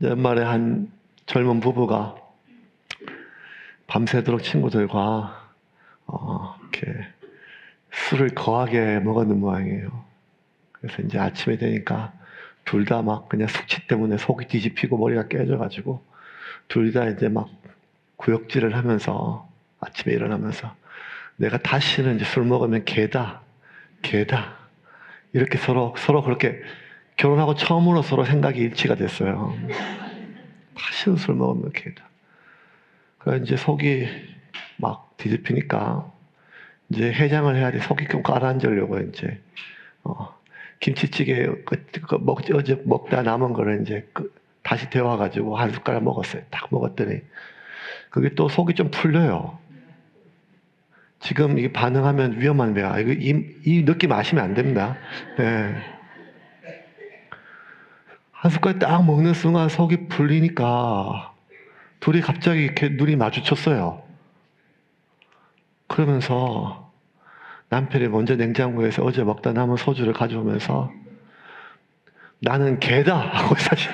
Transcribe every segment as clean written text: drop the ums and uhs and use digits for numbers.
연말에 한 젊은 부부가 밤새도록 친구들과 이렇게 술을 거하게 먹었는 모양이에요. 그래서 이제 아침에 되니까 둘 다 막 그냥 숙취 때문에 속이 뒤집히고 머리가 깨져가지고 둘 다 이제 막 구역질을 하면서 아침에 일어나면서 내가 다시는 이제 술 먹으면 개다 이렇게 서로 그렇게 결혼하고 처음으로 서로 생각이 일치가 됐어요. 다시는 술 먹으면 개다. 그래서 이제 속이 막 뒤집히니까 이제 해장을 해야 돼. 속이 좀 가라앉으려고 이제 김치찌개 어제 먹다 남은 거를 이제 다시 데워가지고 한 숟가락 먹었어요. 딱 먹었더니 그게 또 속이 좀 풀려요. 지금 이게 반응하면 위험한 거야. 이 느낌 아시면 안 됩니다. 네. 한 숟가락 딱 먹는 순간 속이 풀리니까 둘이 갑자기 이렇게 눈이 마주쳤어요. 그러면서 남편이 먼저 냉장고에서 어제 먹다 남은 소주를 가져오면서 나는 개다 하고 사실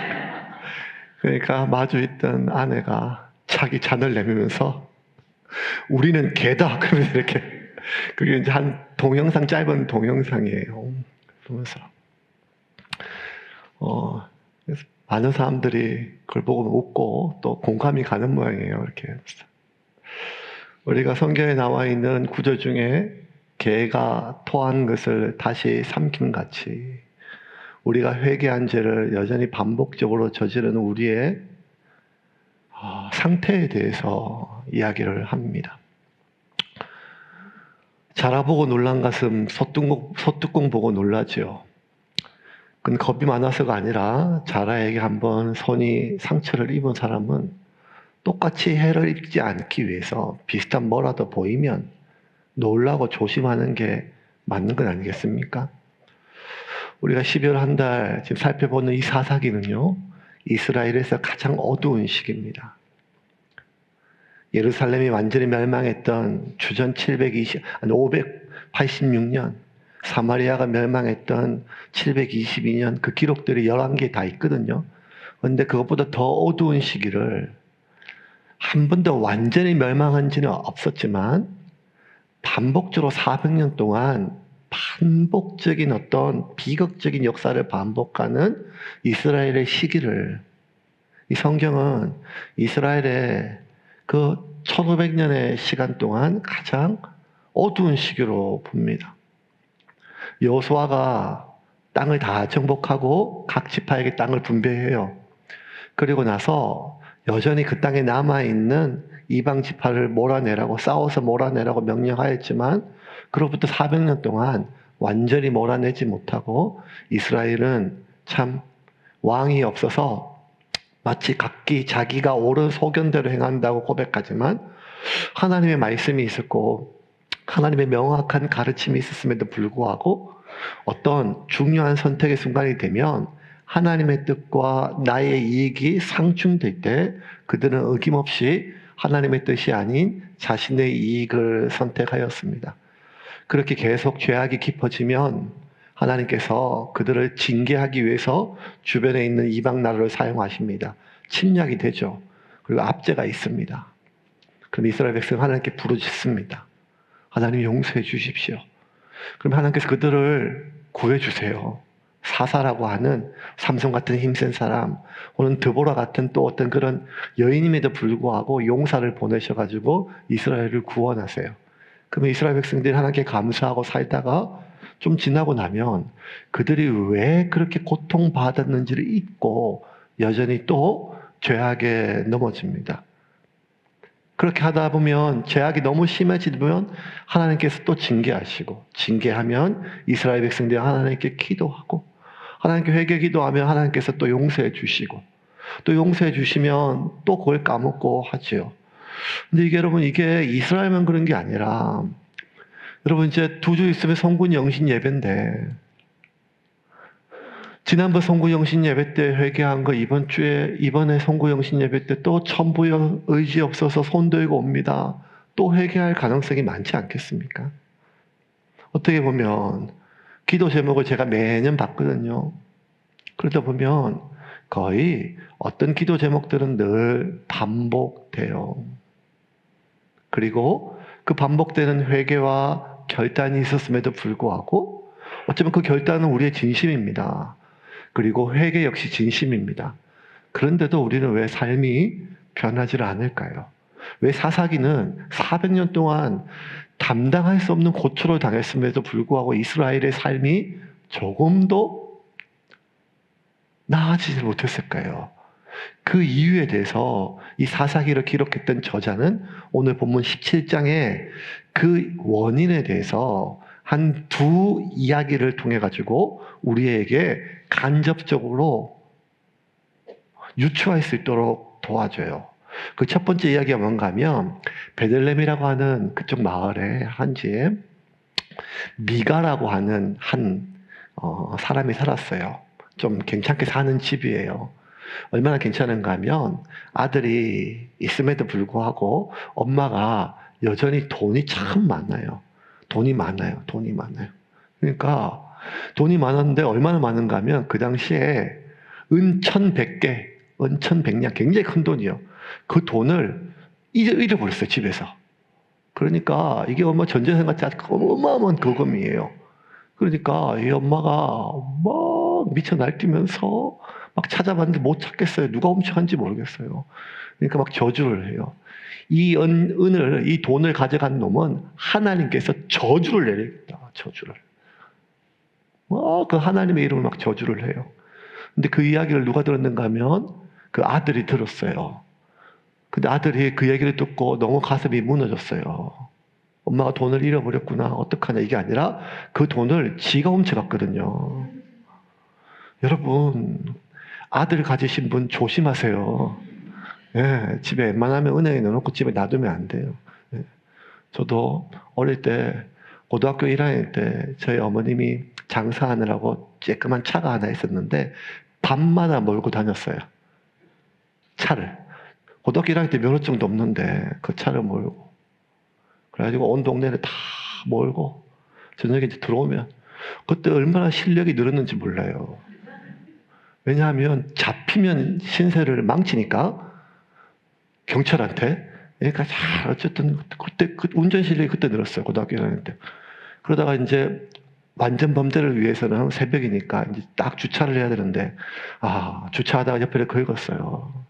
그러니까 마주 있던 아내가 자기 잔을 내밀면서 우리는 개다 그러면서 이렇게 그게 이제 한 동영상 짧은 동영상이에요. 그러면서 그래서 많은 사람들이 그걸 보고 웃고 또 공감이 가는 모양이에요. 이렇게 우리가 성경에 나와 있는 구절 중에 개가 토한 것을 다시 삼킴같이 우리가 회개한 죄를 여전히 반복적으로 저지르는 우리의 상태에 대해서 이야기를 합니다. 자라보고 놀란 가슴 소뚜껑 보고 놀라지요. 그건 겁이 많아서가 아니라 자라에게 한번 손이 상처를 입은 사람은 똑같이 해를 입지 않기 위해서 비슷한 뭐라도 보이면 놀라고 조심하는 게 맞는 건 아니겠습니까? 우리가 12월 한 달 지금 살펴보는 이 사사기는요, 이스라엘에서 가장 어두운 시기입니다. 예루살렘이 완전히 멸망했던 주전 586년, 사마리아가 멸망했던 722년 그 기록들이 11개 다 있거든요. 그런데 그것보다 더 어두운 시기를 한 번도 완전히 멸망한 지는 없었지만 반복적으로 400년 동안 반복적인 어떤 비극적인 역사를 반복하는 이스라엘의 시기를 이 성경은 이스라엘의 그 1500년의 시간 동안 가장 어두운 시기로 봅니다. 여호수아가 땅을 다 정복하고 각 지파에게 땅을 분배해요. 그리고 나서 여전히 그 땅에 남아있는 이방 지파를 몰아내라고 싸워서 몰아내라고 명령하였지만 그로부터 400년 동안 완전히 몰아내지 못하고 이스라엘은 참 왕이 없어서 마치 각기 자기가 옳은 소견대로 행한다고 고백하지만 하나님의 말씀이 있었고 하나님의 명확한 가르침이 있었음에도 불구하고 어떤 중요한 선택의 순간이 되면 하나님의 뜻과 나의 이익이 상충될 때 그들은 어김없이 하나님의 뜻이 아닌 자신의 이익을 선택하였습니다. 그렇게 계속 죄악이 깊어지면 하나님께서 그들을 징계하기 위해서 주변에 있는 이방 나라를 사용하십니다. 침략이 되죠. 그리고 압제가 있습니다. 그럼 이스라엘 백성 하나님께 부르짖습니다. 하나님 용서해 주십시오. 그럼 하나님께서 그들을 구해주세요. 사사라고 하는 삼손 같은 힘센 사람, 혹은 드보라 같은 또 어떤 그런 여인임에도 불구하고 용사를 보내셔가지고 이스라엘을 구원하세요. 그러면 이스라엘 백성들이 하나님께 감사하고 살다가 좀 지나고 나면 그들이 왜 그렇게 고통받았는지를 잊고 여전히 또 죄악에 넘어집니다. 그렇게 하다 보면 죄악이 너무 심해지면 하나님께서 또 징계하시고 징계하면 이스라엘 백성들이 하나님께 기도하고 하나님께 회개 기도하면 하나님께서 또 용서해 주시고 또 용서해 주시면 또 그걸 까먹고 하지요. 근데 이게 여러분 이게 이스라엘만 그런 게 아니라 여러분 이제 두 주 있으면 성군 영신 예배인데 지난번 성구 영신 예배 때 회개한 거 이번에 성구 영신 예배 때 또 천부여 의지 없어서 손 들고 옵니다. 또 회개할 가능성이 많지 않겠습니까? 어떻게 보면 기도 제목을 제가 매년 봤거든요. 그러다 보면 거의 어떤 기도 제목들은 늘 반복돼요. 그리고 그 반복되는 회개와 결단이 있었음에도 불구하고 어쩌면 그 결단은 우리의 진심입니다. 그리고 회개 역시 진심입니다. 그런데도 우리는 왜 삶이 변하지 않을까요? 왜 사사기는 400년 동안 감당할 수 없는 고초를 당했음에도 불구하고 이스라엘의 삶이 조금도 나아지지 못했을까요? 그 이유에 대해서 이 사사기를 기록했던 저자는 오늘 본문 17장에 그 원인에 대해서 한 두 이야기를 통해 가지고 우리에게 간접적으로 유추할 수 있도록 도와줘요. 그 첫 번째 이야기가 뭔가 하면 베들레헴이라고 하는 그쪽 마을에 한 집에 미가라고 하는 한 사람이 살았어요. 좀 괜찮게 사는 집이에요. 얼마나 괜찮은가 하면 아들이 있음에도 불구하고 엄마가 여전히 돈이 참 많아요. 돈이 많아요. 그러니까 돈이 많았는데 얼마나 많은가 하면 그 당시에 은 1,100개, 은 1,100냥 굉장히 큰 돈이요. 그 돈을 잃어버렸어요, 집에서. 그러니까 이게 엄마 전재산 같지 않고 어마어마한 거금이에요. 그러니까 이 엄마가 막 미쳐 날뛰면서 막 찾아봤는데 못 찾겠어요. 누가 훔쳐간지 모르겠어요. 그러니까 막 저주를 해요. 이 돈을 가져간 놈은 하나님께서 저주를 내리겠다. 저주를. 그 하나님의 이름을 막 저주를 해요. 근데 그 이야기를 누가 들었는가 하면 그 아들이 들었어요. 근데 아들이 그 얘기를 듣고 너무 가슴이 무너졌어요. 엄마가 돈을 잃어버렸구나. 어떡하냐. 이게 아니라 그 돈을 지가 훔쳐갔거든요. 여러분, 아들 가지신 분 조심하세요. 예, 집에 웬만하면 은행에 넣어놓고 집에 놔두면 안 돼요. 예. 저도 어릴 때, 고등학교 1학년 때 저희 어머님이 장사하느라고 쬐끄만 차가 하나 있었는데 밤마다 몰고 다녔어요. 차를. 고등학교 1학년 때 면허증도 없는데 그 차를 몰고. 그래가지고 온 동네를 다 몰고 저녁에 이제 들어오면 그때 얼마나 실력이 늘었는지 몰라요. 왜냐하면 잡히면 신세를 망치니까 경찰한테. 그러니까 어쨌든 그때 운전 실력이 그때 늘었어요. 고등학교 1학년 때. 그러다가 이제 완전 범죄를 위해서는 새벽이니까 이제 딱 주차를 해야 되는데 주차하다가 옆에 긁었어요.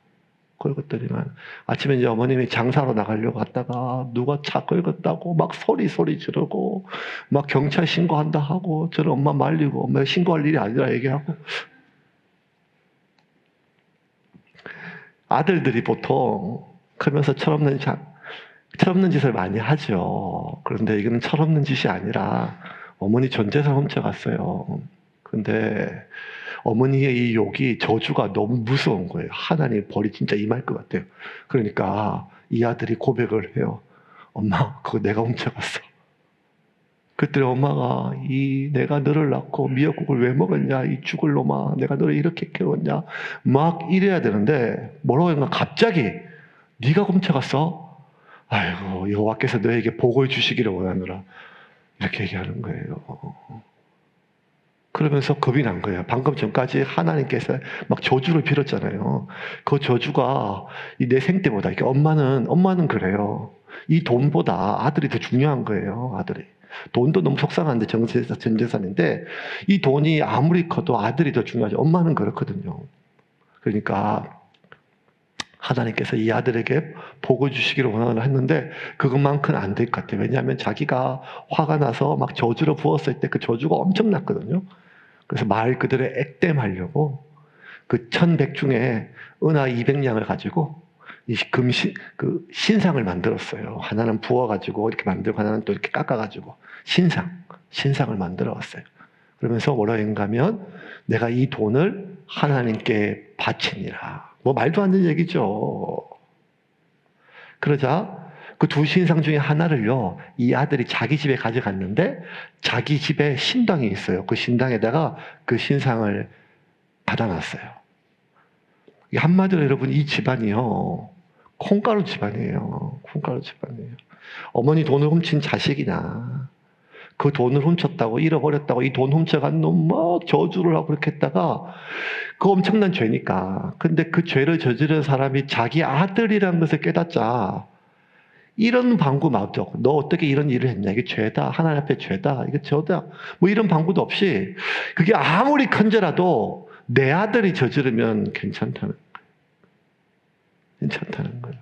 긁었더니만 아침에 이제 어머님이 장사로 나가려고 갔다가 누가 차 긁었다고 막 소리 지르고 막 경찰 신고한다 하고 저는 엄마 말리고 엄마 신고할 일이 아니라 얘기하고. 아들들이 보통 크면서 철없는 짓을 많이 하죠. 그런데 이거는 철없는 짓이 아니라 어머니 전 재산 훔쳐갔어요. 근데 어머니의 이 욕이 저주가 너무 무서운 거예요. 하나님 벌이 진짜 임할 것 같아요. 그러니까 이 아들이 고백을 해요. 엄마, 그거 내가 훔쳐갔어. 그때 엄마가 내가 너를 낳고 미역국을 왜 먹었냐, 이 죽을 놈아, 내가 너를 이렇게 키웠냐, 막 이래야 되는데 뭐라고 했나 갑자기 네가 훔쳐갔어? 아이고 여호와께서 너에게 복을 주시기를 원하노라 이렇게 얘기하는 거예요. 그러면서 겁이 난 거예요. 방금 전까지 하나님께서 막 저주를 빌었잖아요. 그 저주가 내 생때보다, 엄마는 그래요. 이 돈보다 아들이 더 중요한 거예요, 아들이. 돈도 너무 속상한데 전 재산인데 이 돈이 아무리 커도 아들이 더 중요하죠. 엄마는 그렇거든요. 그러니까 하나님께서 이 아들에게 복을 주시기를 원하노라 했는데 그것만큼은 안 될 것 같아요. 왜냐하면 자기가 화가 나서 막 저주를 부었을 때 그 저주가 엄청났거든요. 그래서 말 그대로 액땜하려고 그 1,100 중에 은하 200냥을 가지고 그 신상을 만들었어요. 하나는 부어가지고 이렇게 만들고 하나는 또 이렇게 깎아가지고 신상을 만들어 왔어요. 그러면서 뭐라 했가면 내가 이 돈을 하나님께 바치니라. 뭐 말도 안 되는 얘기죠. 그러자 그 두 신상 중에 하나를요, 이 아들이 자기 집에 가져갔는데 자기 집에 신당이 있어요. 그 신당에다가 그 신상을 받아놨어요. 한마디로 여러분 이 집안이요, 콩가루 집안이에요. 콩가루 집안이에요. 어머니 돈을 훔친 자식이나 그 돈을 훔쳤다고, 잃어버렸다고, 이 돈 훔쳐간 놈 막 저주를 하고 그렇게 했다가, 그 엄청난 죄니까. 근데 그 죄를 저지른 사람이 자기 아들이라는 것을 깨닫자, 이런 방구 마도, 너 어떻게 이런 일을 했냐, 이게 죄다, 하나님 앞에 죄다, 이게 죄다, 뭐 이런 방구도 없이, 그게 아무리 큰 죄라도 내 아들이 저지르면 괜찮다는 거예요.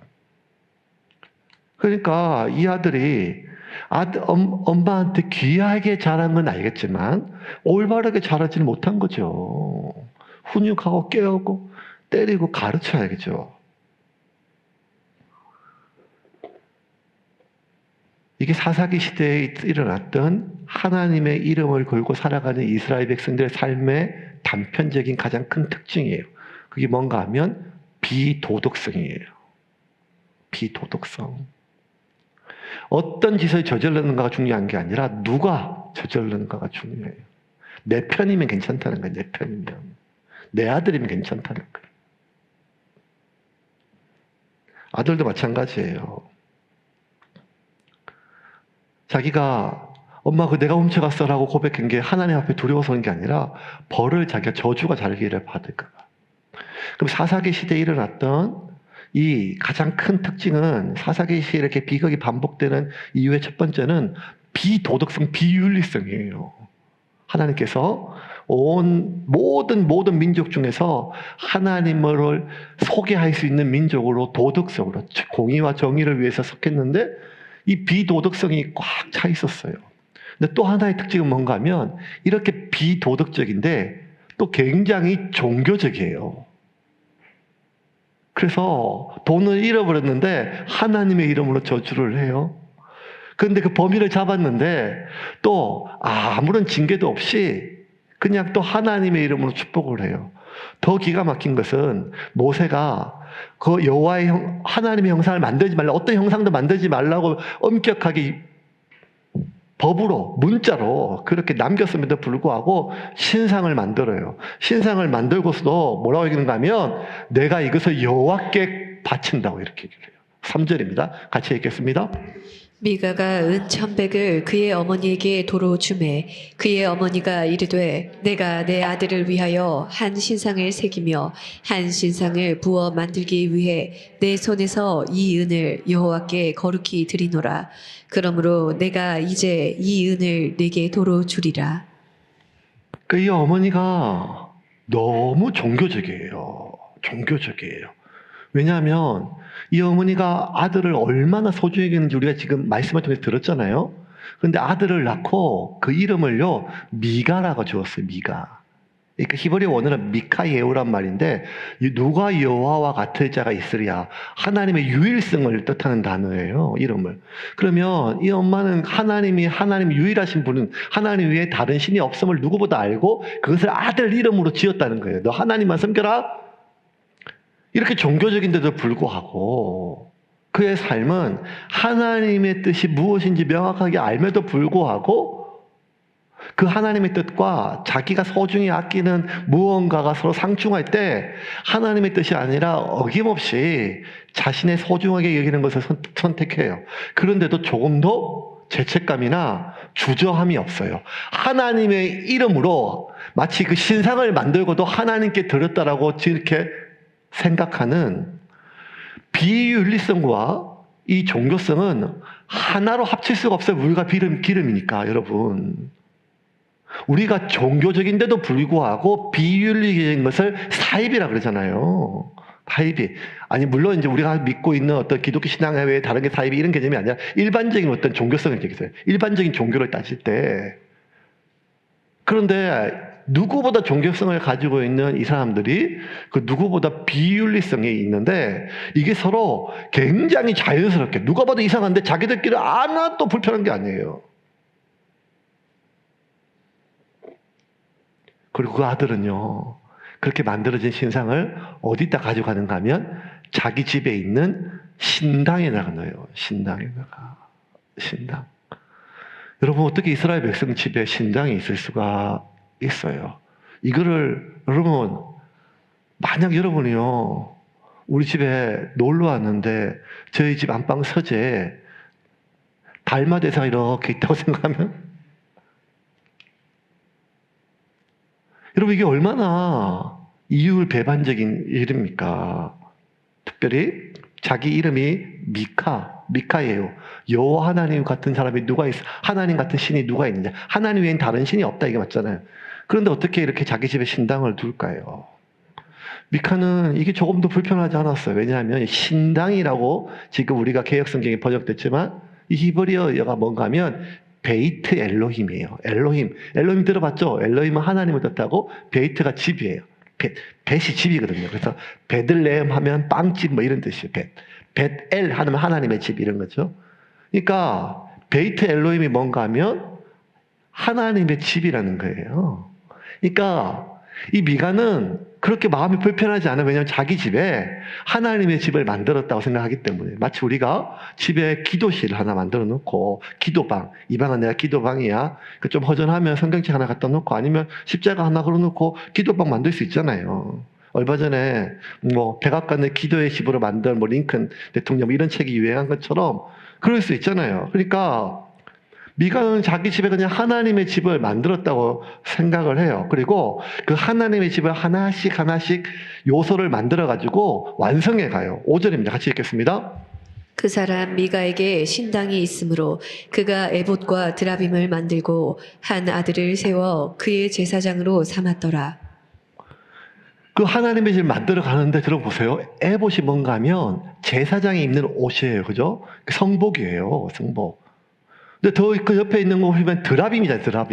그러니까 이 아들이 엄마한테 귀하게 자란 건 알겠지만 올바르게 자라지는 못한 거죠. 훈육하고 깨우고 때리고 가르쳐야겠죠. 이게 사사기 시대에 일어났던 하나님의 이름을 걸고 살아가는 이스라엘 백성들의 삶의 단편적인 가장 큰 특징이에요. 그게 뭔가 하면 비도덕성이에요. 비도덕성. 어떤 짓을 저질렀는가가 중요한 게 아니라 누가 저질렀는가가 중요해요. 내 편이면 괜찮다는 거예요. 내 편이면. 내 아들이면 괜찮다는 거예요. 아들도 마찬가지예요. 자기가 엄마 그 내가 훔쳐갔어라고 고백한 게 하나님 앞에 두려워서 그런 게 아니라 벌을 자기가 저주가 자기를 받을 거야. 그럼 사사기 시대에 일어났던 이 가장 큰 특징은 사사기 시대에 이렇게 비극이 반복되는 이유의 첫 번째는 비도덕성, 비윤리성이에요. 하나님께서 모든 민족 중에서 하나님을 소개할 수 있는 민족으로 도덕성으로 공의와 정의를 위해서 섰겠는데 이 비도덕성이 꽉 차 있었어요. 근데 또 하나의 특징은 뭔가 하면 이렇게 비도덕적인데 또 굉장히 종교적이에요. 그래서 돈을 잃어버렸는데 하나님의 이름으로 저주를 해요. 그런데 그 범인을 잡았는데 또 아무런 징계도 없이 그냥 또 하나님의 이름으로 축복을 해요. 더 기가 막힌 것은 모세가 그 여호와의 하나님의 형상을 만들지 말라, 어떤 형상도 만들지 말라고 엄격하게 법으로 문자로 그렇게 남겼음에도 불구하고 신상을 만들어요. 신상을 만들고서도 뭐라고 얘기하는가 하면 내가 이것을 여호와께 바친다고 이렇게 얘기를 해요. 3절입니다. 같이 읽겠습니다. 미가가 은 1,100을 그의 어머니에게 도로 주매 그의 어머니가 이르되 내가 내 아들을 위하여 한 신상을 새기며 한 신상을 부어 만들기 위해 내 손에서 이 은을 여호와께 거룩히 드리노라. 그러므로 내가 이제 이 은을 네게 도로 주리라. 이 어머니가 너무 종교적이에요. 종교적이에요. 왜냐하면 이 어머니가 아들을 얼마나 소중히 여기는지 우리가 지금 말씀을 통해서 들었잖아요. 그런데 아들을 낳고 그 이름을요 미가라고 지었어요. 미가. 그러니까 히브리 원어는 미카예우란 말인데 누가 여호와와 같을 자가 있으랴. 하나님의 유일성을 뜻하는 단어예요. 이름을. 그러면 이 엄마는 하나님 유일하신 분은 하나님 외에 다른 신이 없음을 누구보다 알고 그것을 아들 이름으로 지었다는 거예요. 너 하나님만 섬겨라. 이렇게 종교적인데도 불구하고 그의 삶은 하나님의 뜻이 무엇인지 명확하게 알면도 불구하고 그 하나님의 뜻과 자기가 소중히 아끼는 무언가가 서로 상충할 때 하나님의 뜻이 아니라 어김없이 자신의 소중하게 여기는 것을 선택해요. 그런데도 조금도 죄책감이나 주저함이 없어요. 하나님의 이름으로 마치 그 신상을 만들고도 하나님께 드렸다라고 이렇게 생각하는 비윤리성과 이 종교성은 하나로 합칠 수가 없어요. 물과 기름이니까 여러분. 우리가 종교적인데도 불구하고 비윤리적인 것을 사입이라 그러잖아요. 사입이. 아니 물론 이제 우리가 믿고 있는 어떤 기독교 신앙 외에 다른 게 사입이 이런 개념이 아니라 일반적인 어떤 종교성을 얘기해요. 일반적인 종교를 따질 때. 그런데 누구보다 종교성을 가지고 있는 이 사람들이 그 누구보다 비윤리성이 있는데 이게 서로 굉장히 자연스럽게 누가 봐도 이상한데 자기들끼리 하나도 불편한 게 아니에요. 그리고 그 아들은요 그렇게 만들어진 신상을 어디다 가져가는가 하면 자기 집에 있는 신당에다가 넣어요. 신당에다가. 신당. 여러분 어떻게 이스라엘 백성 집에 신당이 있을 수가 있어요. 이거를 여러분 만약 여러분이요 우리 집에 놀러 왔는데 저희 집 안방 서재에 달마대사가 이렇게 있다고 생각하면 여러분 이게 얼마나 이율배반적인 일입니까? 특별히 자기 이름이 미카예요. 여호와 하나님 같은 사람이 누가 있어? 하나님 같은 신이 누가 있느냐? 하나님 외엔 다른 신이 없다 이게 맞잖아요. 그런데 어떻게 이렇게 자기 집에 신당을 둘까요? 미카는 이게 조금도 불편하지 않았어요. 왜냐하면 신당이라고 지금 우리가 개역성경에 번역됐지만 이 히브리어가 뭔가 하면 베이트 엘로힘이에요. 엘로힘 들어봤죠? 엘로힘은 하나님을 뜻하고 베이트가 집이에요. 벳이 집이거든요. 그래서 베들레헴 하면 빵집 뭐 이런 뜻이에요. 벳엘 하면 하나님의 집 이런 거죠. 그러니까 베이트 엘로힘이 뭔가 하면 하나님의 집이라는 거예요. 그러니까 이 미가는 그렇게 마음이 불편하지 않아요. 왜냐하면 자기 집에 하나님의 집을 만들었다고 생각하기 때문에. 마치 우리가 집에 기도실 하나 만들어 놓고 기도방, 이 방은 내가 기도방이야. 좀 허전하면 성경책 하나 갖다 놓고 아니면 십자가 하나 걸어 놓고 기도방 만들 수 있잖아요. 얼마 전에 뭐 백악관의 기도의 집으로 만든 뭐 링컨 대통령 이런 책이 유행한 것처럼 그럴 수 있잖아요. 그러니까 미가는 자기 집에 그냥 하나님의 집을 만들었다고 생각을 해요. 그리고 그 하나님의 집을 하나씩 요소를 만들어가지고 완성해 가요. 5절입니다. 같이 읽겠습니다. 그 사람 미가에게 신당이 있으므로 그가 에봇과 드라빔을 만들고 한 아들을 세워 그의 제사장으로 삼았더라. 그 하나님의 집을 만들어 가는데 들어보세요. 에봇이 뭔가 하면 제사장이 입는 옷이에요. 그죠? 성복이에요. 성복. 근데 더 그 옆에 있는 거 보면 드라빔이잖아요.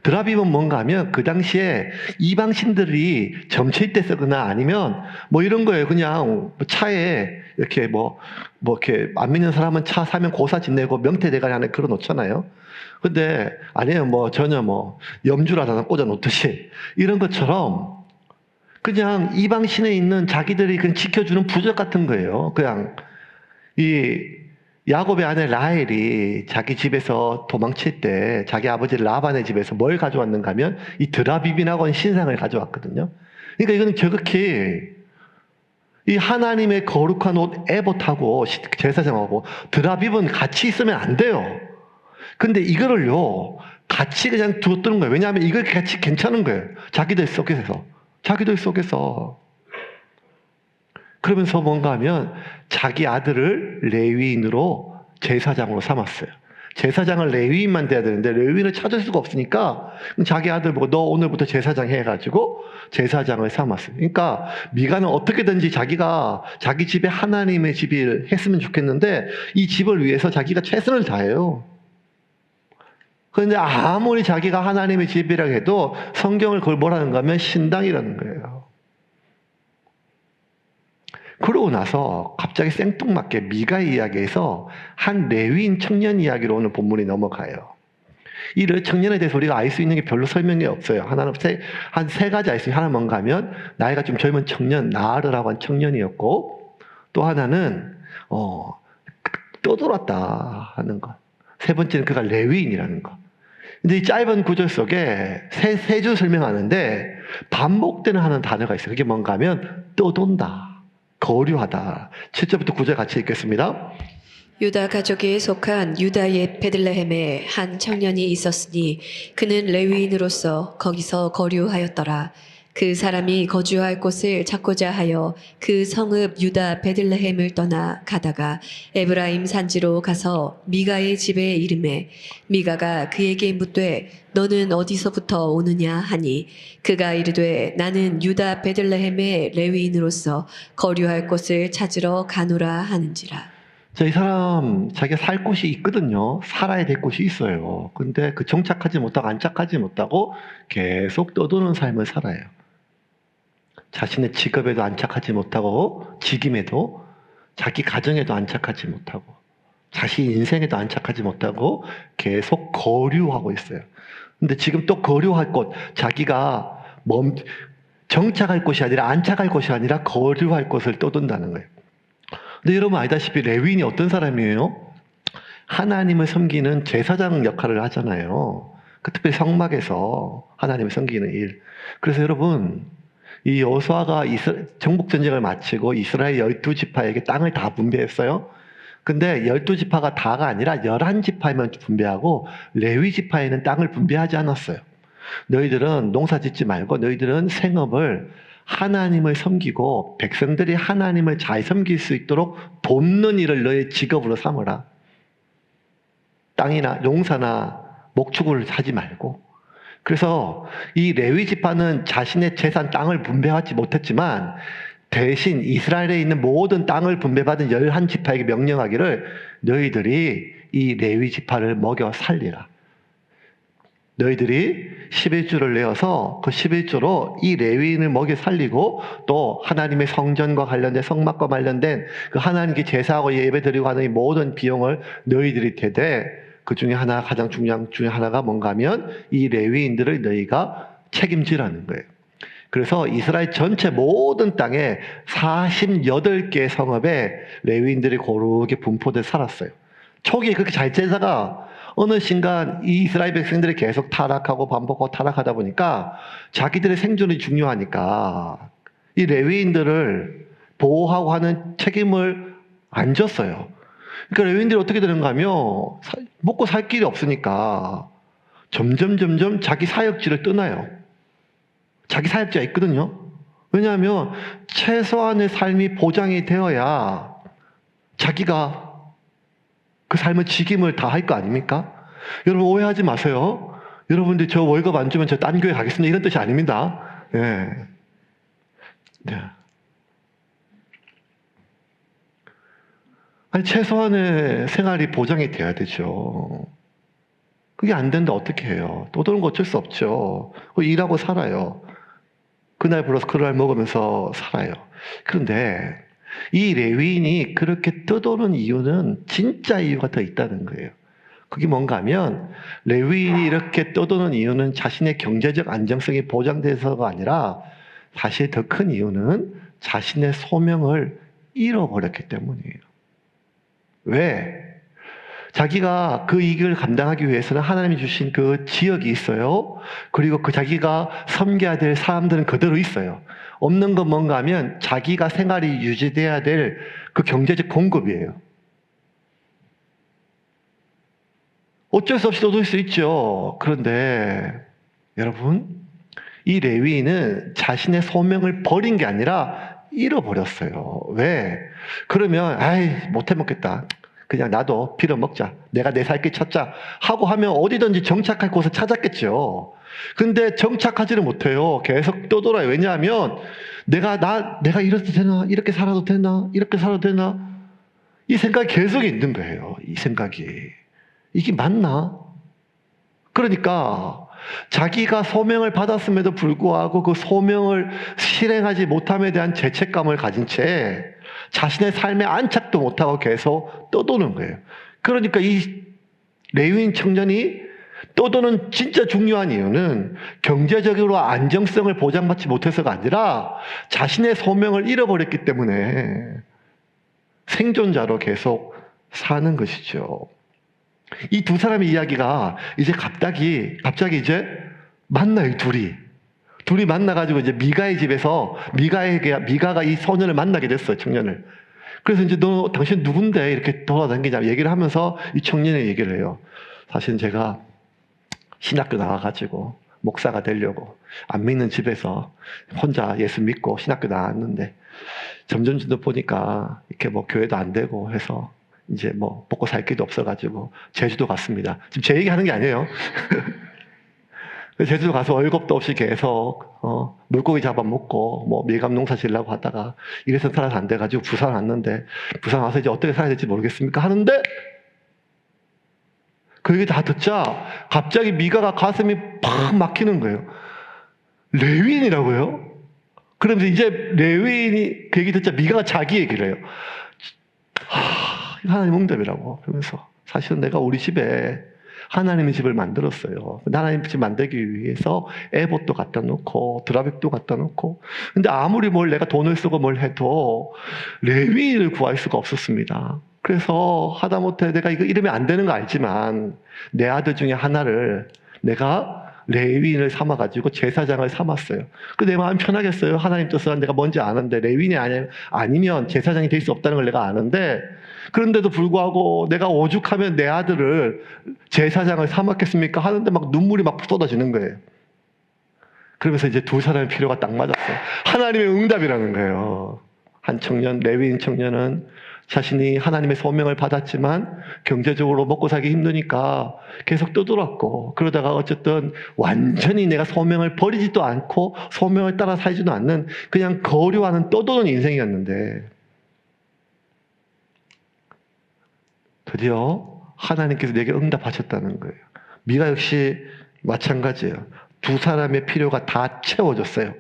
드라빔은 뭔가 하면 그 당시에 이방신들이 점칠 때 쓰거나 아니면 뭐 이런 거예요. 그냥 차에 이렇게 이렇게 안 믿는 사람은 차 사면 고사 지내고 명태 대가리 안에 걸어 놓잖아요. 근데 아니에요. 전혀 염주를 하나 꽂아 놓듯이 이런 것처럼 그냥 이방신에 있는 자기들이 그냥 지켜주는 부적 같은 거예요. 그냥 야곱의 아내 라헬이 자기 집에서 도망칠 때 자기 아버지 라반의 집에서 뭘 가져왔는가 하면 이 드라빔이라고 하는 신상을 가져왔거든요. 그러니까 이거는 지극히 이 하나님의 거룩한 옷 에봇하고 제사장하고 드라빔은 같이 있으면 안 돼요. 근데 이거를요 같이 그냥 두었던 거예요. 왜냐하면 이걸 같이 괜찮은 거예요. 자기들 속에서. 그러면서 뭔가 하면 자기 아들을 레위인으로 제사장으로 삼았어요. 제사장은 레위인만 돼야 되는데 레위인을 찾을 수가 없으니까 자기 아들 보고 너 오늘부터 제사장 해가지고 제사장을 삼았어요. 그러니까 미가는 어떻게든지 자기가 자기 집에 하나님의 집을 했으면 좋겠는데 이 집을 위해서 자기가 최선을 다해요. 그런데 아무리 자기가 하나님의 집이라 해도 성경을 그걸 뭐라는가 하면 신당이라는 거예요. 그러고 나서 갑자기 생뚱맞게 미가의 이야기에서 한 레위인 청년 이야기로 오늘 본문이 넘어가요. 이 청년에 대해서 우리가 알 수 있는 게 별로 설명이 없어요. 하나는 한 세 가지 알 수 있는 하나 뭔가 하면 나이가 좀 젊은 청년, 나르라고 한 청년이었고 또 하나는 떠돌았다 하는 것. 세 번째는 그가 레위인이라는 것. 근데 이 짧은 구절 속에 세 줄 설명하는데 반복되는 하는 단어가 있어요. 그게 뭔가 하면 떠돈다. 거류하다. 7절부터 9절 같이 읽겠습니다. 유다 가족에 속한 유다의 베들레헴에 한 청년이 있었으니 그는 레위인으로서 거기서 거류하였더라. 그 사람이 거주할 곳을 찾고자 하여 그 성읍 유다 베들레헴을 떠나 가다가 에브라임 산지로 가서 미가의 집에 이르매 미가가 그에게 묻되 너는 어디서부터 오느냐 하니 그가 이르되 나는 유다 베들레헴의 레위인으로서 거류할 곳을 찾으러 가노라 하는지라. 자, 이 사람 자기가 살 곳이 있거든요. 살아야 될 곳이 있어요. 근데 그 정착하지 못하고 안착하지 못하고 계속 떠도는 삶을 살아요. 자신의 직업에도 안착하지 못하고 직임에도 자기 가정에도 안착하지 못하고 자신 인생에도 안착하지 못하고 계속 거류하고 있어요. 근데 지금 또 거류할 곳, 자기가 정착할 곳이 아니라 안착할 곳이 아니라 거류할 곳을 떠돈다는 거예요. 근데 여러분 알다시피 레위인이 어떤 사람이에요? 하나님을 섬기는 제사장 역할을 하잖아요. 특별히 성막에서 하나님을 섬기는 일. 그래서 여러분 이 여호수아가 정복 전쟁을 마치고 이스라엘 12지파에게 땅을 다 분배했어요. 근데 12지파가 다가 아니라 11지파에만 분배하고 레위 지파에는 땅을 분배하지 않았어요. 너희들은 농사 짓지 말고 너희들은 생업을 하나님을 섬기고 백성들이 하나님을 잘 섬길 수 있도록 돕는 일을 너의 직업으로 삼으라. 땅이나 농사나 목축을 하지 말고. 그래서 이 레위 지파는 자신의 재산 땅을 분배하지 못했지만 대신 이스라엘에 있는 모든 땅을 분배받은 11지파에게 명령하기를 너희들이 이 레위 지파를 먹여 살리라. 너희들이 11조를 내어서 그 11조로 이 레위인을 먹여 살리고 또 하나님의 성전과 관련된 성막과 관련된 그 하나님께 제사하고 예배드리고 하는 이 모든 비용을 너희들이 대되 그 중에 하나 가장 중요한 중에 하나가 뭔가 하면 이 레위인들을 너희가 책임지라는 거예요. 그래서 이스라엘 전체 모든 땅에 48개의 성읍에 레위인들이 고르게 분포돼 살았어요. 초기에 그렇게 잘 지내다가 어느 순간 이 이스라엘 백성들이 계속 타락하고 반복하고 타락하다 보니까 자기들의 생존이 중요하니까 이 레위인들을 보호하고 하는 책임을 안 졌어요. 그러니까 레위인들이 어떻게 되는가 하면 먹고 살 길이 없으니까 점점 자기 사역지를 떠나요. 자기 사역지가 있거든요. 왜냐하면 최소한의 삶이 보장이 되어야 자기가 그 삶의 책임을 다 할 거 아닙니까? 여러분 오해하지 마세요. 여러분들 저 월급 안 주면 저 딴 교회 가겠습니다. 이런 뜻이 아닙니다. 네. 네. 아니, 최소한의 생활이 보장이 돼야 되죠. 그게 안 되는데 어떻게 해요? 떠도는 거 어쩔 수 없죠. 일하고 살아요. 그날 벌어서 그날 먹으면서 살아요. 그런데 이 레위인이 그렇게 떠도는 이유는 진짜 이유가 더 있다는 거예요. 그게 뭔가 하면 레위인이 이렇게 떠도는 이유는 자신의 경제적 안정성이 보장돼서가 아니라 사실 더 큰 이유는 자신의 소명을 잃어버렸기 때문이에요. 왜? 자기가 그 일을 감당하기 위해서는 하나님이 주신 그 지역이 있어요. 그리고 그 자기가 섬겨야 될 사람들은 그대로 있어요. 없는 건 뭔가 하면 자기가 생활이 유지돼야 될 그 경제적 공급이에요. 어쩔 수 없이 떠돌 수 있죠. 그런데 여러분, 이 레위인은 자신의 소명을 버린 게 아니라 잃어버렸어요. 왜? 그러면 못해 먹겠다. 그냥 나도 빌어먹자. 내가 내 살 길 찾자. 하고 하면 어디든지 정착할 곳을 찾았겠죠. 근데 정착하지를 못해요. 계속 떠돌아요. 왜냐하면 내가 이래도 되나? 이렇게 살아도 되나? 이렇게 살아도 되나? 이 생각이 계속 있는 거예요. 이 생각이. 이게 맞나? 그러니까 자기가 소명을 받았음에도 불구하고 그 소명을 실행하지 못함에 대한 죄책감을 가진 채 자신의 삶에 안착도 못하고 계속 떠도는 거예요. 그러니까 이 레위인 청년이 떠도는 진짜 중요한 이유는 경제적으로 안정성을 보장받지 못해서가 아니라 자신의 소명을 잃어버렸기 때문에 생존자로 계속 사는 것이죠. 이 두 사람의 이야기가 이제 갑자기 이제 만나요, 둘이 만나가지고 이제 미가의 집에서 미가가 이 소년을 만나게 됐어요, 청년을. 그래서 이제 당신 누군데 이렇게 돌아다니냐 얘기를 하면서 이 청년이 얘기를 해요. 사실은 제가 신학교 나와가지고 목사가 되려고 안 믿는 집에서 혼자 예수 믿고 신학교 나왔는데 점점 보니까 이렇게 뭐 교회도 안 되고 해서 이제 뭐 먹고 살 길도 없어가지고 제주도 갔습니다. 지금 제 얘기 하는 게 아니에요. 제주도 가서 월급도 없이 계속 물고기 잡아먹고 뭐 밀감 농사 지으려고 하다가 이래서 살아서 안 돼가지고 부산 왔는데 부산 와서 이제 어떻게 살아야 될지 모르겠습니까? 하는데 그 얘기 다 듣자 갑자기 미가가 가슴이 팍 막히는 거예요. 레위인이라고요? 그러면서 이제 레위인이 그 얘기 듣자 미가가 자기 얘기를 해요. 하나님 응답이라고. 그러면서 사실은 내가 우리 집에 하나님의 집을 만들었어요. 하나님 집 만들기 위해서 에봇도 갖다 놓고 드라백도 갖다 놓고 근데 아무리 내가 돈을 쓰고 뭘 해도 레위인을 구할 수가 없었습니다. 그래서 하다못해 내가 이거 이러면 안 되는 거 알지만 내 아들 중에 하나를 내가 레위인을 삼아가지고 제사장을 삼았어요. 내 마음 편하겠어요. 하나님 뜻은 내가 뭔지 아는데 레위인이 아니면 제사장이 될 수 없다는 걸 내가 아는데 그런데도 불구하고 내가 오죽하면 내 아들을 제사장을 삼았겠습니까? 하는데 막 눈물이 막 쏟아지는 거예요. 그러면서 이제 두 사람의 필요가 딱 맞았어요. 하나님의 응답이라는 거예요. 한 청년, 레위인 청년은 자신이 하나님의 소명을 받았지만 경제적으로 먹고 살기 힘드니까 계속 떠돌았고, 그러다가 어쨌든 완전히 내가 소명을 버리지도 않고 소명을 따라 살지도 않는 그냥 거류하는 떠도는 인생이었는데, 드디어 하나님께서 내게 응답하셨다는 거예요. 미가 역시 마찬가지예요. 두 사람의 필요가 다 채워졌어요.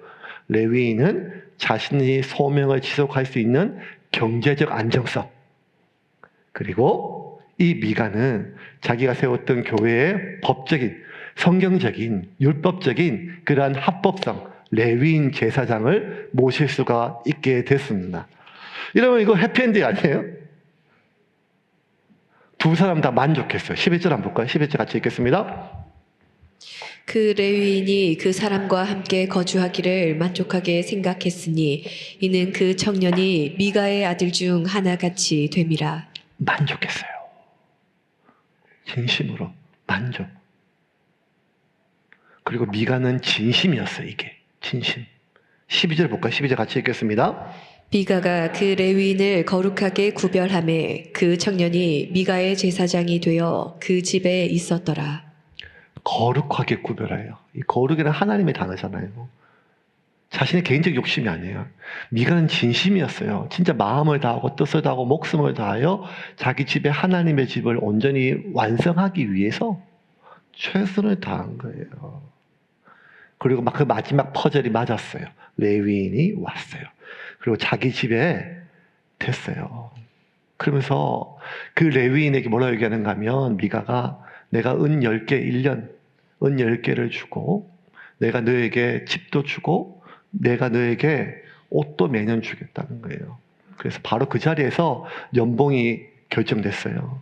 레위인은 자신이 소명을 지속할 수 있는 경제적 안정성, 그리고 이 미가는 자기가 세웠던 교회의 법적인, 성경적인, 율법적인 그러한 합법성, 레위인 제사장을 모실 수가 있게 됐습니다. 이러면 이거 해피엔딩 아니에요? 두 사람 다 만족했어요. 11절 한번 볼까요? 11절 같이 읽겠습니다. 그 레위인이 그 사람과 함께 거주하기를 만족하게 생각했으니 이는 그 청년이 미가의 아들 중 하나같이 됨이라. 만족했어요. 진심으로 만족. 그리고 미가는 진심이었어요. 이게 진심. 12절 볼까요? 12절 같이 읽겠습니다. 미가가 그 레위인을 거룩하게 구별하매 그 청년이 미가의 제사장이 되어 그 집에 있었더라. 거룩하게 구별해요. 이 거룩이란 하나님의 단어잖아요. 자신의 개인적 욕심이 아니에요. 미가는 진심이었어요. 진짜 마음을 다하고 뜻을 다하고 목숨을 다하여 자기 집에 하나님의 집을 온전히 완성하기 위해서 최선을 다한 거예요. 그리고 막 그 마지막 퍼즐이 맞았어요. 레위인이 왔어요. 그리고 자기 집에 됐어요. 그러면서 그 레위인에게 뭐라고 얘기하는가 하면, 미가가 내가 은 10개 1년, 은 10개를 주고 내가 너에게 집도 주고 내가 너에게 옷도 매년 주겠다는 거예요. 그래서 바로 그 자리에서 연봉이 결정됐어요.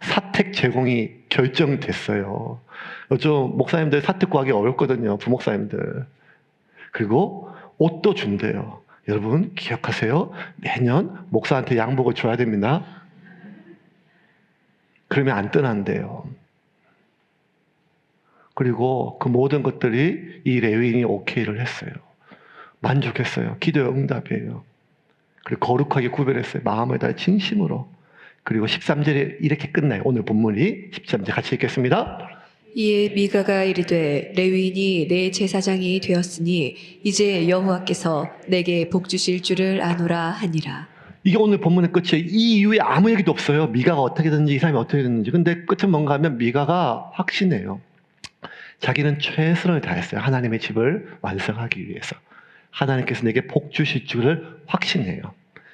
사택 제공이 결정됐어요. 요즘 목사님들 사택 구하기 어렵거든요. 부목사님들. 그리고 옷도 준대요. 여러분 기억하세요. 매년 목사한테 양복을 줘야 됩니다. 그러면 안 떠난대요. 그리고 그 모든 것들이 이 레위인이 오케이를 했어요. 만족했어요. 기도의 응답이에요. 그리고 거룩하게 구별했어요. 마음을 다해 진심으로. 그리고 13절에 이렇게 끝나요. 오늘 본문이 13절 같이 읽겠습니다. 이에 미가가 이르되 레위인이 내 제사장이 되었으니 이제 여호와께서 내게 복 주실 줄을 아노라 하니라. 이게 오늘 본문의 끝이에요. 이 이후에 아무 얘기도 없어요. 미가가 어떻게 됐는지, 이 사람이 어떻게 됐는지. 근데 끝은 뭔가 하면 미가가 확신해요. 자기는 최선을 다했어요. 하나님의 집을 완성하기 위해서. 하나님께서 내게 복 주실 줄을 확신해요.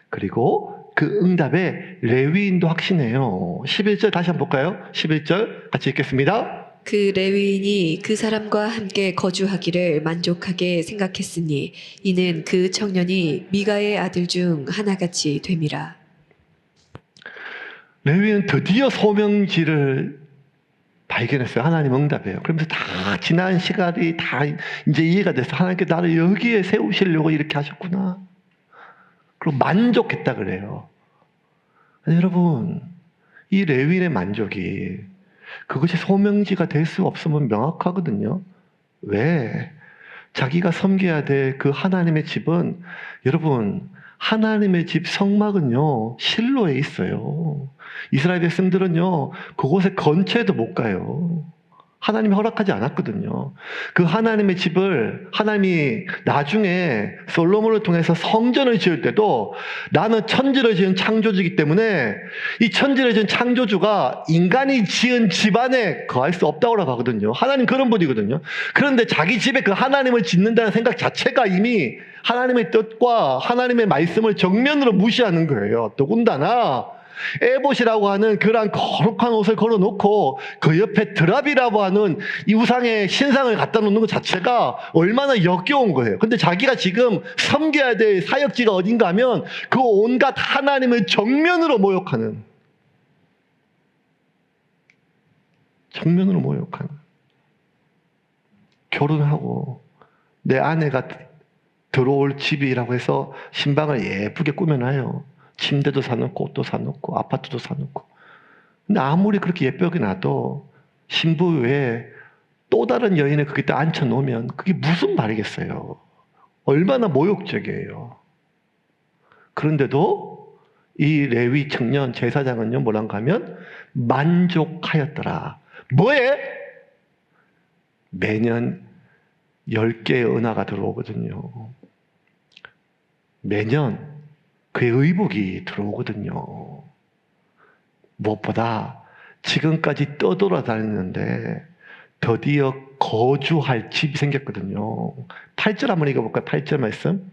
그리고 그 응답에 레위인도 확신해요. 11절 다시 한번 볼까요? 11절 같이 읽겠습니다. 그 레위인이 그 사람과 함께 거주하기를 만족하게 생각했으니 이는 그 청년이 미가의 아들 중 하나같이 됨이라. 레위인은 드디어 소명지를 발견했어요. 하나님 응답이에요. 그러면서 다 지난 시간이 다 이제 이해가 돼서 하나님께 나를 여기에 세우시려고 이렇게 하셨구나. 그리고 만족했다 그래요. 여러분, 이 레위인의 만족이 그것이 소명지가 될 수 없으면 명확하거든요. 왜? 자기가 섬겨야 될 그 하나님의 집은, 여러분, 하나님의 집 성막은요, 실로에 있어요. 이스라엘 백성들은요, 그곳에 근처에도 못 가요. 하나님이 허락하지 않았거든요. 그 하나님의 집을 하나님이 나중에 솔로몬을 통해서 성전을 지을 때도 나는 천지를 지은 창조주이기 때문에 이 천지를 지은 창조주가 인간이 지은 집안에 거할 수 없다고 하거든요. 하나님 그런 분이거든요. 그런데 자기 집에 그 하나님을 짓는다는 생각 자체가 이미 하나님의 뜻과 하나님의 말씀을 정면으로 무시하는 거예요. 더군다나 에봇이라고 하는 그러한 거룩한 옷을 걸어놓고 그 옆에 드랍이라고 하는 이 우상의 신상을 갖다 놓는 것 자체가 얼마나 역겨운 거예요. 근데 자기가 지금 섬겨야 될 사역지가 어딘가 하면 그 온갖 하나님을 정면으로 모욕하는, 결혼하고 내 아내가 들어올 집이라고 해서 신방을 예쁘게 꾸며놔요. 침대도 사놓고 옷도 사놓고 아파트도 사놓고. 근데 아무리 그렇게 예쁘게 놔도 신부 외에 또 다른 여인을 거기다 앉혀놓으면 그게 무슨 말이겠어요? 얼마나 모욕적이에요. 그런데도 이 레위 청년 제사장은요, 뭐란가 하면 만족하였더라. 뭐에? 매년 10개의 은하가 들어오거든요. 매년 그의 의복이 들어오거든요. 무엇보다 지금까지 떠돌아다녔는데 드디어 거주할 집이 생겼거든요. 8절 한번 읽어볼까요? 8절 말씀.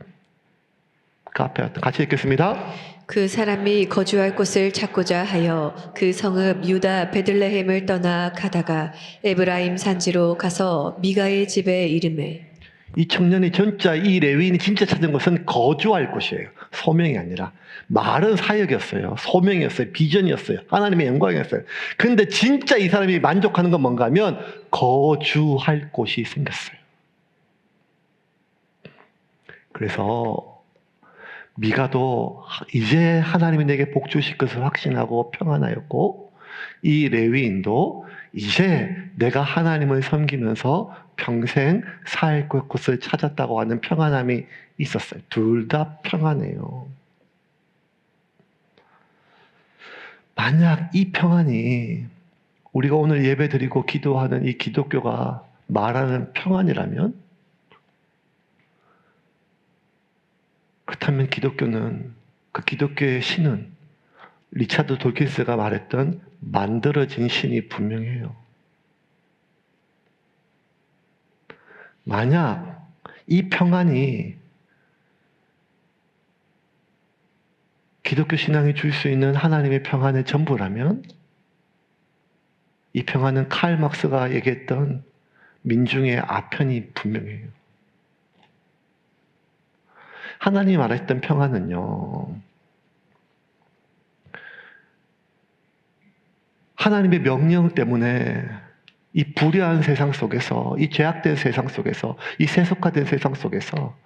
그 앞에 같이 읽겠습니다. 그 사람이 거주할 곳을 찾고자 하여 그 성읍 유다 베들레헴을 떠나 가다가 에브라임 산지로 가서 미가의 집에 이르매. 이 청년이 진짜, 이 레위인이 진짜 찾은 곳은 거주할 곳이에요. 소명이 아니라. 말은 사역이었어요. 소명이었어요. 비전이었어요. 하나님의 영광이었어요. 근데 진짜 이 사람이 만족하는 건 뭔가 하면 거주할 곳이 생겼어요. 그래서 미가도 이제 하나님이 내게 복 주실 것을 확신하고 평안하였고, 이 레위인도 이제 내가 하나님을 섬기면서 평생 살 곳을 찾았다고 하는 평안함이 있었어요. 둘 다 평안해요. 만약 이 평안이 우리가 오늘 예배 드리고 기도하는 이 기독교가 말하는 평안이라면, 그렇다면 기독교는, 그 기독교의 신은 리차드 돌킨스가 말했던 만들어진 신이 분명해요. 만약 이 평안이 기독교 신앙이 줄 수 있는 하나님의 평안의 전부라면, 이 평안은 칼 막스가 얘기했던 민중의 아편이 분명해요. 하나님이 말했던 평안은요, 하나님의 명령 때문에 이 불의한 세상 속에서, 이 죄악된 세상 속에서, 이 세속화된 세상 속에서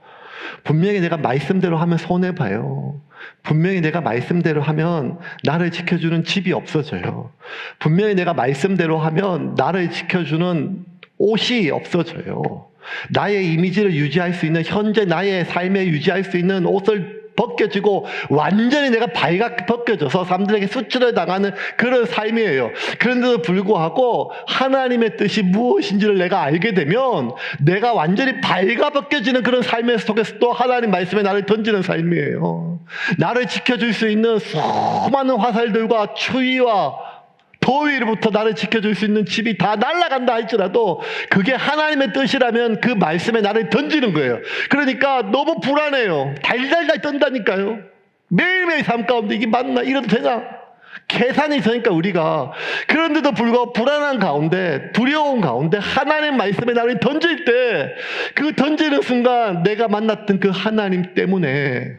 분명히 내가 말씀대로 하면 손해봐요. 분명히 내가 말씀대로 하면 나를 지켜주는 집이 없어져요. 분명히 내가 말씀대로 하면 나를 지켜주는 옷이 없어져요. 나의 이미지를 유지할 수 있는, 현재 나의 삶에 유지할 수 있는 옷을 벗겨지고 완전히 내가 벗겨져서 사람들에게 수치를 당하는 그런 삶이에요. 그런데도 불구하고 하나님의 뜻이 무엇인지를 내가 알게 되면 내가 완전히 벗겨지는 그런 삶의 속에서 또 하나님 말씀에 나를 던지는 삶이에요. 나를 지켜줄 수 있는 수많은 화살들과 추위와 더위로부터 나를 지켜줄 수 있는 집이 다 날아간다 할지라도 그게 하나님의 뜻이라면 그 말씀에 나를 던지는 거예요. 그러니까 너무 불안해요. 달달달 떤다니까요. 매일매일 삶 가운데 이게 맞나? 이래도 되나? 계산이 있으니까 우리가. 그런데도 불구하고 불안한 가운데, 두려운 가운데 하나님 말씀에 나를 던질 때, 그 던지는 순간 내가 만났던 그 하나님 때문에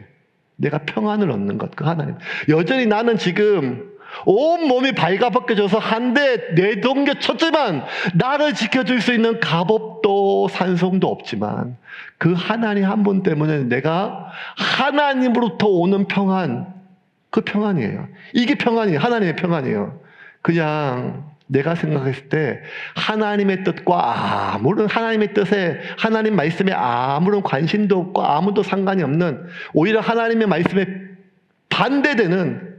내가 평안을 얻는 것. 그 하나님. 여전히 나는 지금 온 몸이 발가벗겨져서 한 대 내동겨 쳤지만 나를 지켜줄 수 있는 갑옷도 산성도 없지만 그 하나님 한 분 때문에 내가 하나님으로부터 오는 평안, 그 평안이에요. 이게 평안이에요. 하나님의 평안이에요. 그냥 내가 생각했을 때 하나님의 뜻과 아무런 하나님의 뜻에, 하나님 말씀에 아무런 관심도 없고 아무도 상관이 없는, 오히려 하나님의 말씀에 반대되는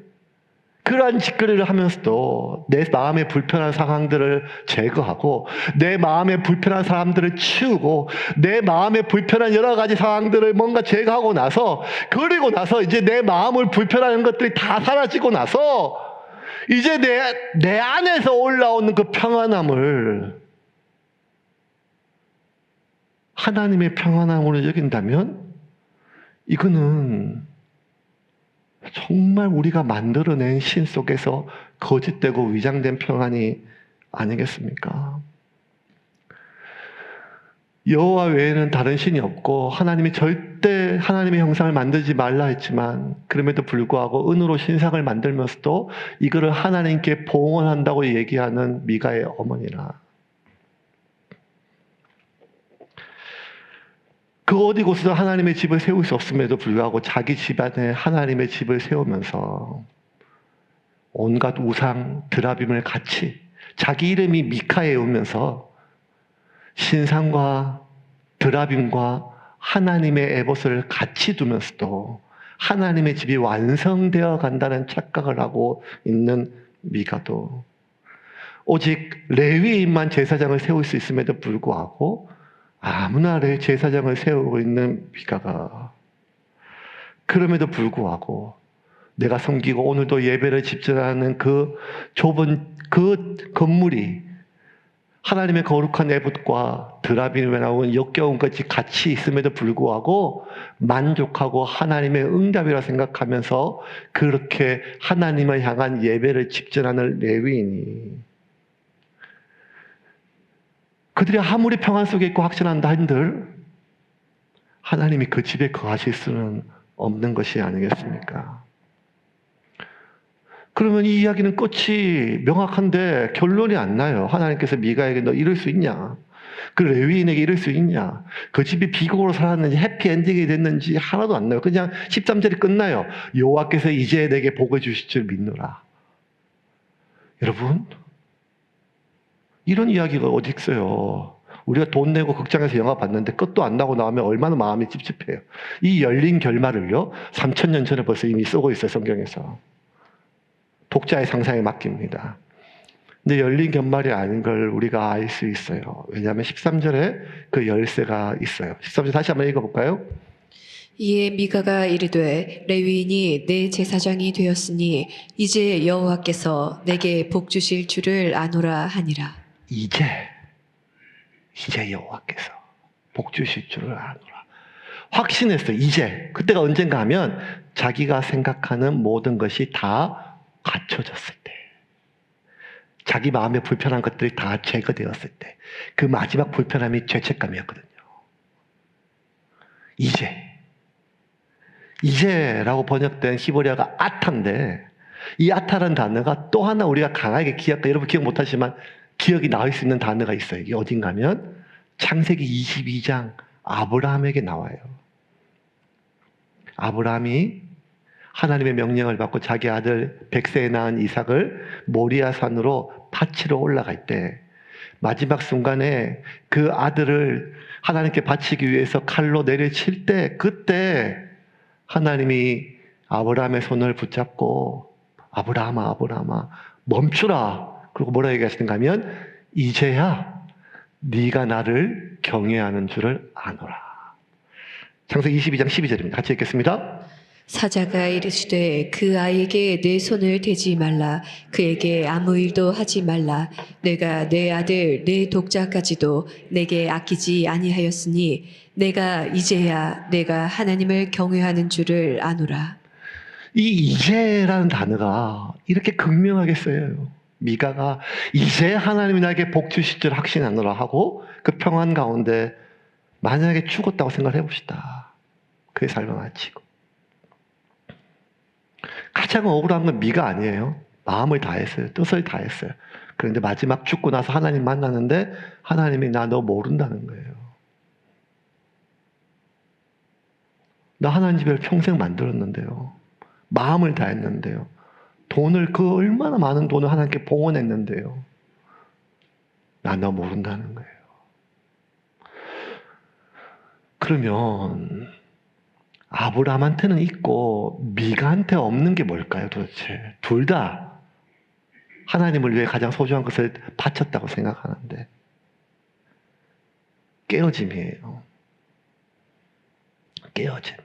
그러한 짓거리를 하면서도 내 마음의 불편한 상황들을 제거하고 내 마음의 불편한 사람들을 치우고 내 마음의 불편한 여러 가지 상황들을 뭔가 제거하고 나서, 그리고 나서 이제 내 마음을 불편하는 것들이 다 사라지고 나서 이제 내 안에서 올라오는 그 평안함을 하나님의 평안함으로 여긴다면 이거는 정말 우리가 만들어낸 신 속에서 거짓되고 위장된 평안이 아니겠습니까? 여호와 외에는 다른 신이 없고 하나님이 절대 하나님의 형상을 만들지 말라 했지만 그럼에도 불구하고 은으로 신상을 만들면서도 이거를 하나님께 봉헌한다고 얘기하는 미가의 어머니라. 그 어디 곳에서 하나님의 집을 세울 수 없음에도 불구하고 자기 집안에 하나님의 집을 세우면서 온갖 우상, 드라빔을 같이 자기 이름이 미카에 오면서 신상과 드라빔과 하나님의 에봇을 같이 두면서도 하나님의 집이 완성되어 간다는 착각을 하고 있는 미가도 오직 레위인만 제사장을 세울 수 있음에도 불구하고 아무나 제사장을 세우고 있는 미가가 그럼에도 불구하고 내가 섬기고 오늘도 예배를 집전하는 그 좁은 그 건물이 하나님의 거룩한 에봇과 드라빔에 나온 역겨운 것이 같이 있음에도 불구하고 만족하고 하나님의 응답이라 생각하면서 그렇게 하나님을 향한 예배를 집전하는 레위인이 그들이 아무리 평안 속에 있고 확신한다 한들 하나님이 그 집에 거하실 수는 없는 것이 아니겠습니까? 그러면 이 이야기는 끝이 명확한데 결론이 안 나요. 하나님께서 미가에게 너 이럴 수 있냐? 그 레위인에게 이럴 수 있냐? 그 집이 비극으로 살았는지 해피엔딩이 됐는지 하나도 안 나요. 그냥 13절이 끝나요. 여호와께서 이제 내게 복을 주실 줄 믿노라. 여러분, 이런 이야기가 어디 있어요? 우리가 돈 내고 극장에서 영화 봤는데 끝도 안 나고 나오면 얼마나 마음이 찝찝해요. 이 열린 결말을요, 3000년 전에 벌써 이미 쓰고 있어요, 성경에서. 독자의 상상에 맡깁니다. 근데 열린 결말이 아닌 걸 우리가 알 수 있어요. 왜냐하면 13절에 그 열쇠가 있어요. 13절 다시 한번 읽어볼까요? 이에 미가가 이르되 레위인이 내 제사장이 되었으니 이제 여호와께서 내게 복 주실 줄을 아노라 하니라. 이제 여호와께서 복 주실 줄을 아노라. 확신했어요. 이제. 그때가 언젠가 하면 자기가 생각하는 모든 것이 다 갖춰졌을 때, 자기 마음에 불편한 것들이 다 제거되었을 때, 그 마지막 불편함이 죄책감이었거든요. 이제라고 번역된 히브리어가 아타인데, 이 아타라는 단어가 또 하나 우리가 강하게 여러분 기억 못하시지만 기억이 나올 수 있는 단어가 있어요. 이게 어딘가 하면 창세기 22장 아브라함에게 나와요. 아브라함이 하나님의 명령을 받고 자기 아들 100세에 낳은 이삭을 모리아 산으로 바치러 올라갈 때 마지막 순간에 그 아들을 하나님께 바치기 위해서 칼로 내려칠 때 그때 하나님이 아브라함의 손을 붙잡고 아브라함아 멈추라. 그리고 뭐라 얘기하시는가 하면 이제야 네가 나를 경외하는 줄을 아노라. 창세기 22장 12절입니다. 같이 읽겠습니다. 사자가 이르시되 그 아이에게 내 손을 대지 말라. 그에게 아무 일도 하지 말라. 내가 내 아들 내 독자까지도 내게 아끼지 아니하였으니 내가 이제야 내가 하나님을 경외하는 줄을 아노라. 이 이제라는 단어가 이렇게 극명하게 쓰여요. 미가가 이제 하나님이 나에게 복 주실 줄 확신하노라 하고 그 평안 가운데 만약에 죽었다고 생각을 해봅시다. 그의 삶을 마치고. 가장 억울한 건 미가 아니에요. 마음을 다했어요. 뜻을 다했어요. 그런데 마지막 죽고 나서 하나님 만나는데 하나님이 나 너 모른다는 거예요. 나 하나님 집을 평생 만들었는데요. 마음을 다했는데요. 돈을 얼마나 많은 돈을 하나님께 봉헌했는데요. 나 너 모른다는 거예요. 그러면 아브라함한테는 있고 미가한테 없는 게 뭘까요 도대체? 둘 다 하나님을 위해 가장 소중한 것을 바쳤다고 생각하는데 깨어짐이에요. 깨어짐.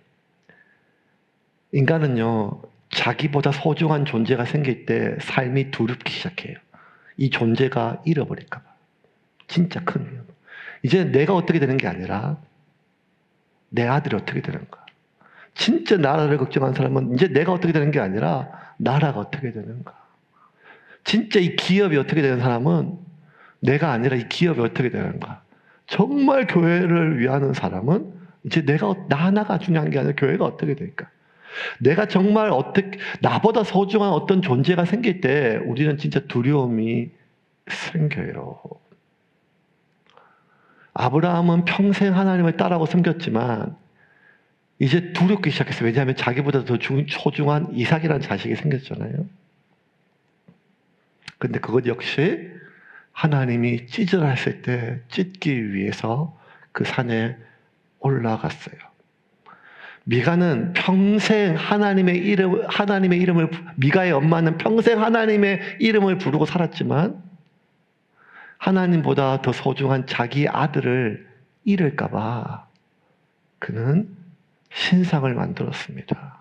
인간은요, 자기보다 소중한 존재가 생길 때 삶이 두렵기 시작해요. 이 존재가 잃어버릴까 봐. 진짜 큰 위험. 이제 내가 어떻게 되는 게 아니라 내 아들이 어떻게 되는가. 진짜 나라를 걱정하는 사람은 이제 내가 어떻게 되는 게 아니라 나라가 어떻게 되는가. 진짜 이 기업이 어떻게 되는 사람은 내가 아니라 이 기업이 어떻게 되는가. 정말 교회를 위하는 사람은 이제 나 하나가 중요한 게 아니라 교회가 어떻게 될까. 내가 정말 나보다 소중한 어떤 존재가 생길 때 우리는 진짜 두려움이 생겨요. 아브라함은 평생 하나님을 따라고 섬겼지만 이제 두렵기 시작했어요. 왜냐하면 자기보다 더 소중한 이삭이라는 자식이 생겼잖아요. 근데 그것 역시 하나님이 찢으라했을 때 찢기 위해서 그 산에 올라갔어요. 미가는 평생 미가의 엄마는 평생 하나님의 이름을 부르고 살았지만 하나님보다 더 소중한 자기 아들을 잃을까봐 그는 신상을 만들었습니다.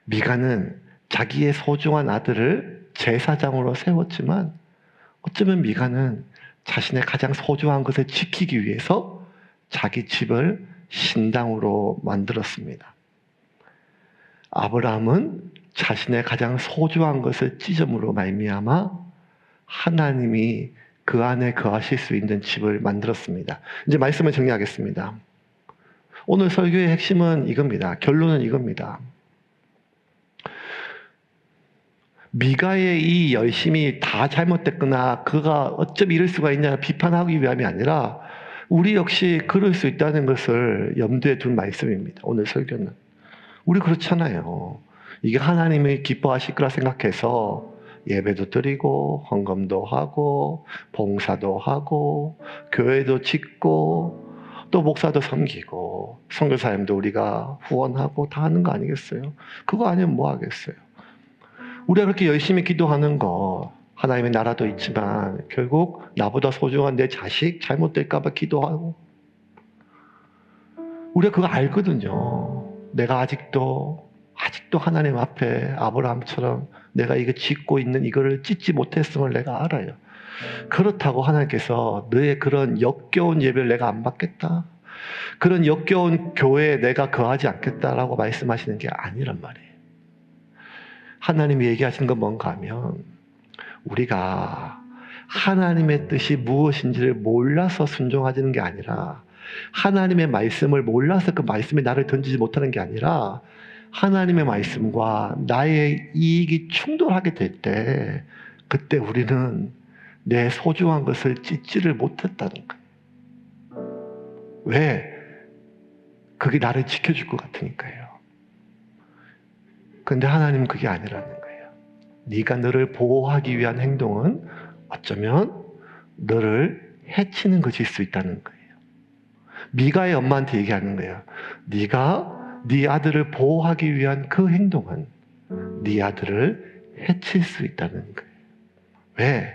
미가는 자기의 소중한 아들을 제사장으로 세웠지만 어쩌면 미가는 자신의 가장 소중한 것을 지키기 위해서 자기 집을 신당으로 만들었습니다. 아브라함은 자신의 가장 소중한 것을 찢음으로 말미암아 하나님이 그 안에 거하실 수 있는 집을 만들었습니다. 이제 말씀을 정리하겠습니다. 오늘 설교의 핵심은 이겁니다. 결론은 이겁니다. 미가의 이 열심이 다 잘못됐거나 그가 어쩜 이럴 수가 있냐 비판하기 위함이 아니라 우리 역시 그럴 수 있다는 것을 염두에 둔 말씀입니다. 오늘 설교는. 우리 그렇잖아요. 이게 하나님이 기뻐하실 거라 생각해서 예배도 드리고 헌금도 하고 봉사도 하고 교회도 짓고 또 목사도 섬기고 선교사님도 우리가 후원하고 다 하는 거 아니겠어요? 그거 아니면 뭐 하겠어요? 우리가 그렇게 열심히 기도하는 거 하나님의 나라도 있지만 결국 나보다 소중한 내 자식 잘못될까 봐 기도하고 우리가 그거 알거든요. 내가 아직도 하나님 앞에 아브라함처럼 내가 이거 짓고 있는 이거를 찢지 못했음을 내가 알아요. 그렇다고 하나님께서 너의 그런 역겨운 예배를 내가 안 받겠다. 그런 역겨운 교회에 내가 거하지 않겠다라고 말씀하시는 게 아니란 말이에요. 하나님이 얘기하시는 건 뭔가 하면 우리가 하나님의 뜻이 무엇인지를 몰라서 순종하지는 게 아니라 하나님의 말씀을 몰라서 그 말씀에 나를 던지지 못하는 게 아니라 하나님의 말씀과 나의 이익이 충돌하게 될 때 그때 우리는 내 소중한 것을 찢지를 못했다는 거예요. 왜? 그게 나를 지켜줄 것 같으니까요. 그런데 하나님은 그게 아니라는 거예요. 네가 너를 보호하기 위한 행동은 어쩌면 너를 해치는 것일 수 있다는 거예요. 미가의 엄마한테 얘기하는 거예요. 네가 네 아들을 보호하기 위한 그 행동은 네 아들을 해칠 수 있다는 거예요. 왜?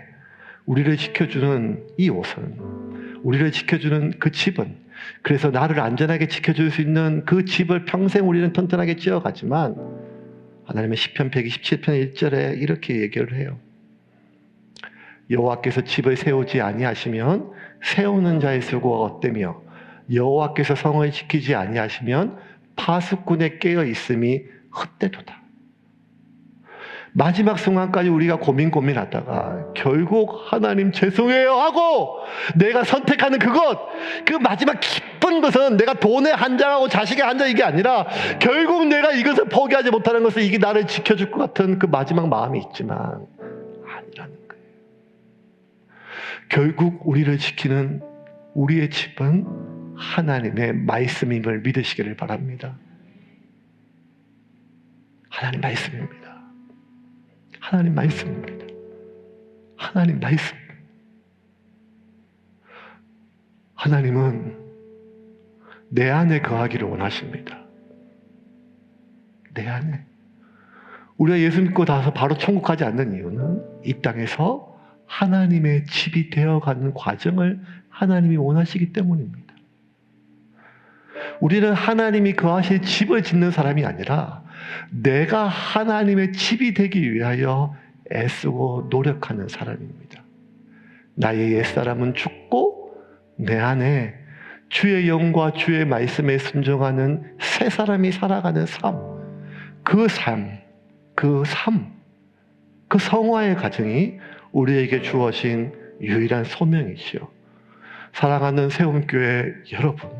우리를 지켜주는 이 옷은, 우리를 지켜주는 그 집은, 그래서 나를 안전하게 지켜줄 수 있는 그 집을 평생 우리는 튼튼하게 지어가지만 하나님의 시편 127편 1절에 이렇게 얘기를 해요. 여호와께서 집을 세우지 아니하시면 세우는 자의 수고가 헛되며 여호와께서 성을 지키지 아니하시면 파수꾼의 깨어 있음이 헛되도다. 마지막 순간까지 우리가 고민하다가 결국 하나님 죄송해요 하고 내가 선택하는 그것, 그 마지막 기쁜 것은 내가 돈에 한장하고 자식에 한장 이게 아니라 결국 내가 이것을 포기하지 못하는 것은 이게 나를 지켜줄 것 같은 그 마지막 마음이 있지만 아니라는 거예요. 결국 우리를 지키는 우리의 집은 하나님의 말씀임을 믿으시기를 바랍니다. 하나님 말씀입니다. 하나님 말씀입니다. 하나님 말씀. 하나님은 내 안에 거하기를 원하십니다. 내 안에. 우리가 예수 믿고 나서 바로 천국 가지 않는 이유는 이 땅에서 하나님의 집이 되어가는 과정을 하나님이 원하시기 때문입니다. 우리는 하나님이 거하실 집을 짓는 사람이 아니라 내가 하나님의 집이 되기 위하여 애쓰고 노력하는 사람입니다. 나의 옛사람은 죽고 내 안에 주의 영과 주의 말씀에 순종하는 새 사람이 살아가는 삶, 그 성화의 과정이 우리에게 주어진 유일한 소명이시요. 사랑하는 세움교회 여러분,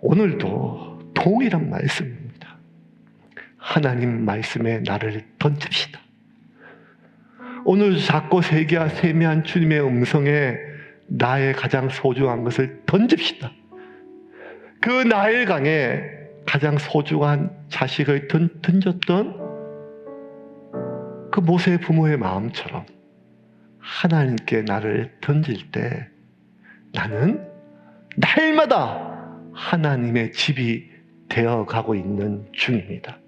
오늘도 동일한 말씀입니다. 하나님 말씀에 나를 던집시다. 오늘 작고 세미한 주님의 음성에 나의 가장 소중한 것을 던집시다. 그 나일강에 가장 소중한 자식을 던졌던 그 모세 부모의 마음처럼 하나님께 나를 던질 때 나는 날마다 하나님의 집이 되어 가고 있는 중입니다.